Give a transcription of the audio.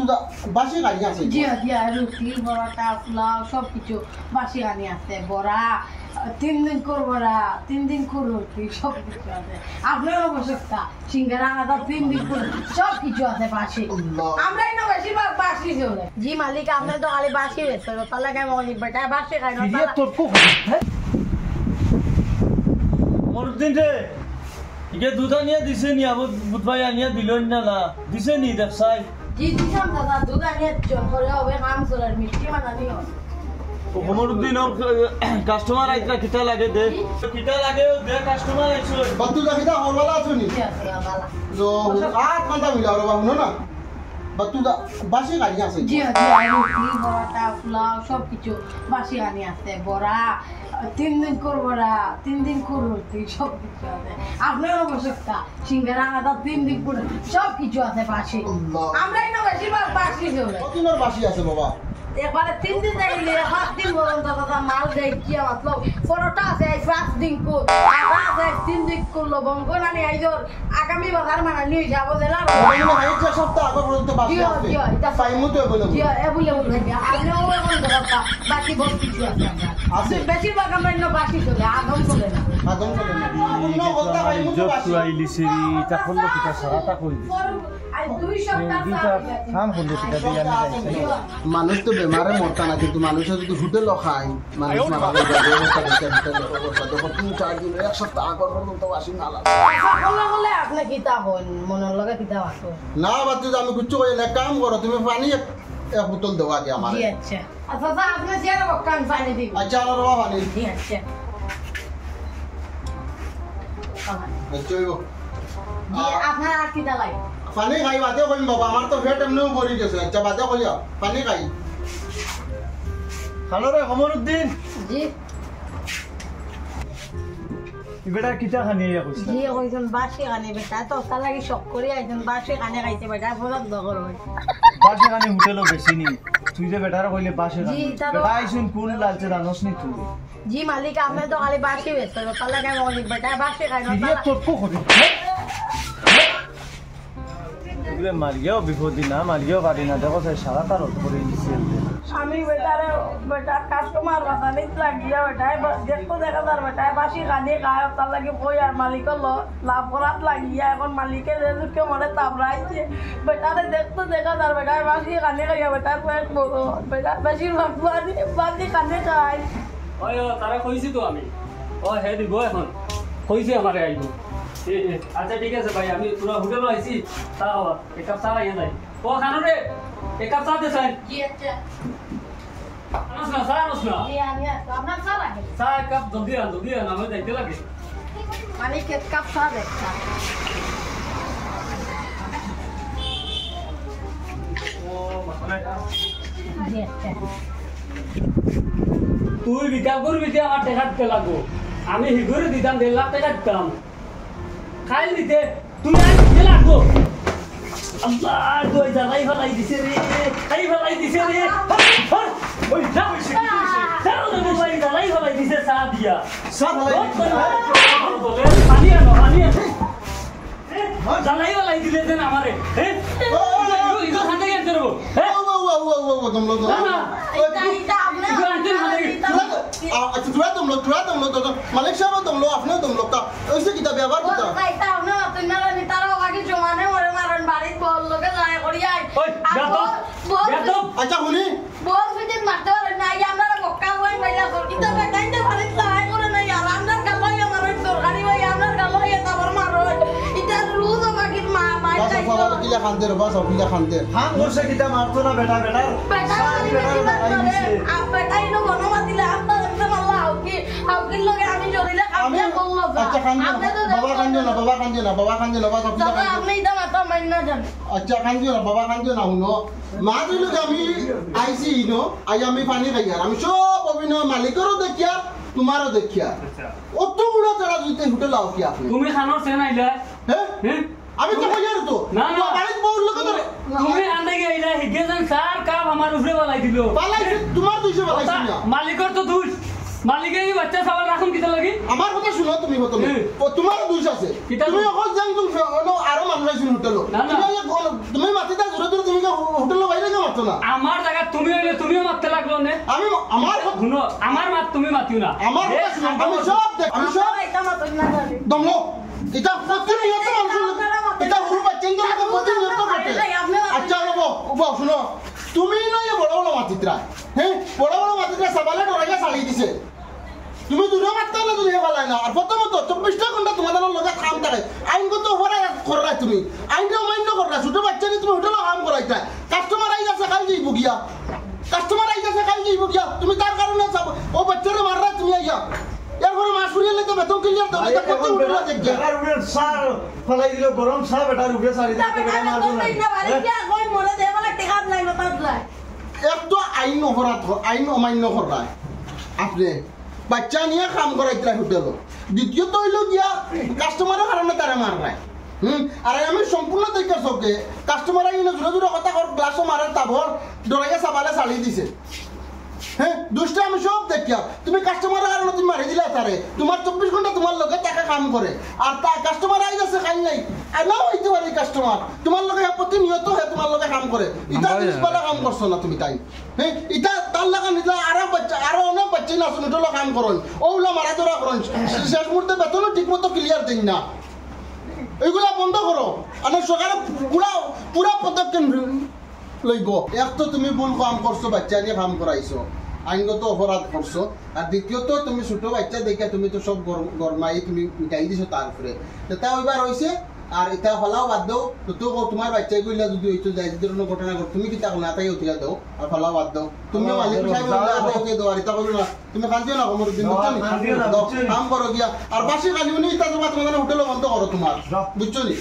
বাতুদা বাসি গাড়ি আছে জি জি রুটি পরোটা পোলাও সব কিছু বাসি গানি আছে বড়া 3 দিন কর বড়া 3 দিন কর রুটি সব কিছু আছে আপনার অবস্থা সিঙ্গারা আদা 3 দিন কর সব কিছু আছে বাসি আমরাই না বেশিরভাগ বাসি চলে জি মালিক আপনি তো খালি বাসি বেচতে তাহলে কেমন মালিক বেটা বাসি খাই না ये তোর কো মরদিন রে ইকে দুধা নিয়ে দিছে নি আবু বুধবাই আনিয়া দিলন না না দিছে নি দেখছাই জি দিছাম দাদা দুধ আনিয়ে চল করে হবে কাম চলার মিষ্টি বানানি হবে ও মরদিন কাস্টমার আইতা কিটা লাগে দে কিটা লাগে দে কাস্টমার আইছো বাতুদা কিটা হরবালা আছনি জি আছে বালা তো আট ঘন্টা মিলা রে বাহুনো না বাতুদা বাসি গাড়ি আছে জি জি রুটি পরোটা পোলাও সব কিছু বাসি গানি আছে বড়া 3 দিন কর বড়া 3 দিন কর রুটি সব কিছু আছে আপনার অবস্থা সিঙ্গারা আদা 3 দিন কর সব কিছু আছে বাসি আমরাই না বেশিরভাগ বাসি চলে কতদিনের বাসি আছে বাবা একবারে 3 দিন যাইলে 5 দিন পর্যন্ত দাদা মাল দেয় কি মতলব পরোটা আছে 5 দিন কর আদা আছে 3 দিন কর লবঙ্গ নানি আইজোর আগামী বাজার মানে নিয়ে যাবো জেলা মানে একটা সপ্তাহ আগে পর্যন্ত বাসি আছে টাইমও তো বলে জি এবুলে বলে আপনিও এখন কথা বাকি বহুত কিছু আছে আছে বেশিরভাগ আমরা না বাকি চলে আদম চলে না আদম চলে না অন্য বলতে পাইমু তো বাসি আইলিছিরি তা করলো কিটা সারাটা কই দি আই 2 সপ্তাহ কাম করলো কিটা দিয়ে আমি যাইছি মানুষ তো বেমারে মরতা না কিন্তু মানুষে যদি হোটেল খায় মানুষ মারা যাবে অবস্থা দেখতে অবস্থা যখন 3-4 দিন এক সপ্তাহ আগে পর্যন্ত বাসি না লাগে বলে বলে আপনি কিতা হন মনের লগে কিতা আসো না বাচ্চা আমি কুচ্ছু কই না কাম করো তুমি পানি এক বোতল দাও আগে আমার জি আচ্ছা আচ্ছা আপনি যেন কান পানি দিবেন আচ্ছা আর বাবা পানি জি আচ্ছা আচ্ছা জি আপনার আর কিতা লাগে পানি খাই বাদে কইম বাবা আমার তো পেট এমনিও ভরি গেছে আচ্ছা বাদে কইয়া পানি খাই হ্যালো রে কমরউদ্দিন জি বেটা কিটা খানি ইয়া কইছ জি কইছেন বাসি গানে বেটা তো তার লাগি শক করি আইছেন বাসি গানে খাইতে বেটা ফলত দগর হয় বাসে খানি হোটেলও বেশি নি তুই যে বেটার কইলে বাসে খানি জি, তা তো- বেটা আইছুন কোন লালচে জানোস নি তুই জি মালিক আপনি তো খালি বাসি বেচতে তার লাগে মালিক বেটা বাসি খাই না ये তোর কো করি এগুলো মারিয়াও বিপদি না মারিয়াও পারি না দেখো সে সারা তার করে দিছে আমি বেটারে বেটা কাস্টমার বাজারে লাগিয়া বেটায় দেখতো দেখা যার বেটায় বাসি গানে গায় তার লাগে কই আর মালিকের লাভ করাত লাগিয়া এখন মালিকের যেকে মনে তাবড়াইছে বেটারে দেখতো দেখা যার বেটায় বাসি গানে গাইয়া বেটার পেট বড় বেটা বেশিরভাগ বাসি গানে খায় ওই তারা কইছি তো আমি ও হে দিব এখন কইছি আমারে আইব আচ্ছা ঠিক আছে ভাই আমি পুরো হোটেল আইছি তাও এক কাপ চা লাগে যাই ও খানো রে এক কাপ চা দে স্যার জি আচ্ছা আনস না চা আনস না জি আমি আপনার চা লাগে চা এক কাপ জলদি আন আমি যাইতে লাগে মালিক এক কাপ চা দেখছা ও মানে জি আচ্ছা তুই বিকাল করবি যে আমার টাকা দিতে লাগবো আমি হিগুরে দিতাম 1.5 লাখ টাকা দিতাম খাই দিতে তুমি আর দিতে লাগবো আল্লাহ তুই জ্বালাই ফেলাই দিছে রে খাই ফেলাই দিছে রে ওই যা হইছে কি হইছে তাও না ভাই জ্বালাই ফেলাই দিছে চা দিয়া সব বলে পানি আনো জ্বালাই ফেলাই দিলে দেন আমারে হ্যাঁ ইগো খান থেকে আনতে রবো হ্যাঁ তোমলো তো না এটা আপনার ইগো আনতে না আচ্ছা তোমলো তো মালিক সাহেব তোমলো আপনিও তোমলো কা ওইসে কিতা ব্যবহার বল কিতা খাইতা না তুই না নি তার বাকি জমানে মরে মারন বাড়ি বল লোকে যায় করি আই ওই বেতো আচ্ছা শুনি বল ফিদিন মারতে পারে না আমরা বক্কা হই বাইলা তোর কিতা বেটাইতে পারে সহায় করে না আর আমরা গালাই আমার সরকারি ভাই আমরা গালাই তারপর মারো এটা রুজ বাকি মা মাই বাস যাই সবার কিলা খানদের বাস কিলা খানদের হ্যাঁ ওর সে কিটা মারতো না বেটা বেটা বেটাই নো গণমাতিলে আপনার মাল্লা হাউকি লগে আমি জড়িলে আমি আপনি বললো আচ্ছা বাবা কান্দিও না বাবা সব কিলা দাদা আপনি এটা মাথা মাইন না জান আচ্ছা কান্দিও না বাবা কান্দিও না শুনো মা দিল আমি আইসি ইনো আই আমি পানি খাইয়ার আমি সব অভিনয় মালিকেরও দেখিয়া তোমারও দেখিয়া অত বড় তারা যদি হোটেল আও কি আপনি তুমি খানোর সেন আইলা হ্যাঁ হ্যাঁ আমি তো কইয়ার তো না না বাড়িত বউর লোক তো তুমি আন্দে গেইলা হিগেজন স্যার কাম আমার উপরে বালাই দিল পালাইছে তোমার দুইশো পালাইছি না মালিকর তো দুষ মালিকে কি বাচ্চা সবার রাখুন কিতা লাগি আমার কথা শুনো তুমি প্রথমে ও তোমার দুইশ আছে কিতা তুমি অকল জান তুমি আরো মানুষ আইছিল হোটেল না, না। তুমি মাতিটা জোরে জোরে তুমি হোটেল বাইরে মাতো না আমার জায়গা তুমি হইলে তুমিও মারতে লাগলো নে আমি আমার শুনো আমার মাত তুমি মাতিও না আমার আমি সব দেখ আমি সব এটা মত না জানি দমলো এটা প্রতিনিয়ত মানুষ এটা হরু বাচ্চা তো প্রতিনিয়ত ঘটে আচ্ছা ওবো শুনো তুমি নয় বড় বড় মাতিত্রা হ্যাঁ বড় বড় মাতিত্রা সবালে ডরাইয়া চালিয়ে দিছে তুমি দুটো মারতে না তুমি হেবালাই না আর প্রথমত 24টা ঘন্টা তোমাদের লগে কাম থাকে আইনগত অপরাধ করাই তুমি আইনটা অমান্য করা ছোট বাচ্চা নিয়ে তুমি হোটেলে কাম করাইতা কাস্টমার আই যাচ্ছে খাই যাইব গিয়া কাস্টমার আই যাচ্ছে খাই যাইব গিয়া তুমি তার কারণে ও বাচ্চারে মাররা তুমি আইয়া এরপরে মাস ফুরিয়ে লেগে বেতন ক্লিয়ার দাও এটা কত উঠলো দেখবে বেটার উপরে সার ফলাই দিল গরম সার বেটার উপরে সারি দিতে বেটা মারবো না কই মরে দে বলে টেকাত নাই না তাই এক তো আইন অপরাধ আইন অমান্য করা আপনি বাচ্চা নিয়ে কাম করাইতে হোটেল দ্বিতীয়ত হইল গিয়া কাস্টমারের কারণে তারা মার নাই আর আমি সম্পূর্ণ দেখে চোখে কাস্টমার আইনে জোরে জোরে কথা কর গ্লাসও মারে তাবর ডরাইয়া সাবালে চালিয়ে দিছে হ্যাঁ দুষ্টা আমি সব দেখিয়া তুমি কাস্টমারের কারণে তুমি মারি দিলা তারে তোমার 24 ঘন্টা তোমার লগে টাকা কাম করে আর তা কাস্টমার আই যাচ্ছে খাই নাই আর নাও হইতে পারে কাস্টমার তোমার লগে প্রতিনিয়ত হয়ে তোমার লগে কাম করে ইটা জিনিসপালা কাম করছো না তুমি তাই হ্যাঁ ইটা তার লাগা নিলা আরো অনেক বাচ্চা না শুনে তোলা কাম করন ওগুলো মারা ধরা করন শেষ মুহূর্তে বেতনও ঠিক মতো ক্লিয়ার দিন না এইগুলা বন্ধ করো আর সরকারে পুরা পদক্ষেপ লইব এক তো তুমি ভুল কাম করছো বাচ্চা নিয়ে কাম করাইছো আইনগত অপরাধ করছো আর দ্বিতীয়ত তুমি ছোট বাচ্চা দেখে তুমি তো সব গরমাই তুমি মিটাই দিছো তার উপরে এটা ওইবার হয়েছে আর এটা ফলাও বাদ দাও তো তোমার বাচ্চা গুলা যদি হইতো যাই যদি কোনো ঘটনা ঘট তুমি কি তাকে না তাই উঠিয়া দাও আর ফলাও বাদ দাও তুমি মালিক সাহেব দাও আর এটা বলো না তুমি কান্দিও না কোমর দিন বুঝছো কাম করো গিয়া আর বাসি কালি উনি এটা তোমার হোটেল বন্ধ করো তোমার বুঝছো নি